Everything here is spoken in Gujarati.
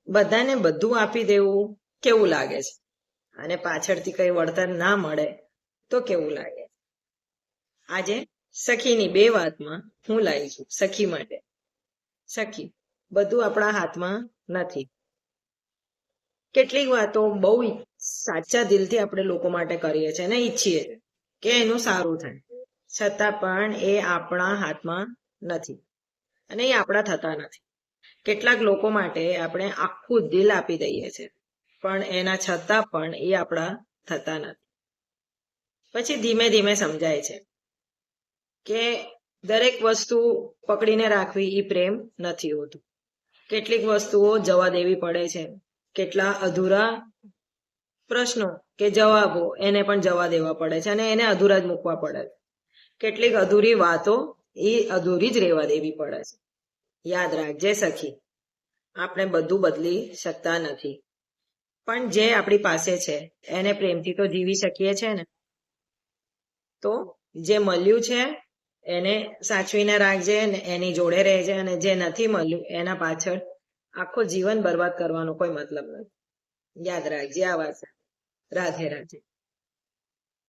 બધાને બધું આપી દેવું કેવું લાગે છે, અને પાછળથી કઈ વળતર ના મળે તો કેવું લાગે? આજે સખીની બે વાતમાં હું લાવી છું સખી માટે. સખી, બધું આપણા હાથમાં નથી. કેટલીક વાતો બહુ સાચા દિલથી આપણે લોકો માટે કરીએ છીએ અને ઈચ્છીએ કે એનું સારું થાય, છતાં પણ એ આપણા હાથમાં નથી અને એ આપણા થતા નથી. કેટલાક લોકો માટે આપણે આખું દિલ આપી દઈએ છીએ, પણ એના છતાં પણ એ આપણા થતા નથી. પછી ધીમે ધીમે સમજાય છે કે દરેક વસ્તુ પકડીને રાખવી એ પ્રેમ નથી હોતું. કેટલીક વસ્તુઓ જવા દેવી પડે છે. કેટલા અધૂરા પ્રશ્નો કે જવાબો એને પણ જવા દેવા પડે છે અને એને અધૂરા જ મૂકવા પડે છે. કેટલીક અધૂરી વાતો એ અધૂરી જ રહેવા દેવી પડે છે. યાદ રાખજે સખી, આપણે બધું બદલી શકતા નથી, પણ જે આપણી પાસે છે એને પ્રેમથી તો જીવી શકીએ છે ને. તો જે મળ્યું છે એને સાચવીને રાખજે ને એની જોડે રહેજે, અને જે નથી મળ્યું એના પાછળ આખો જીવન બરબાદ કરવાનો કોઈ મતલબ નથી. યાદ રાખજે આ વાત. રાધે રાધે.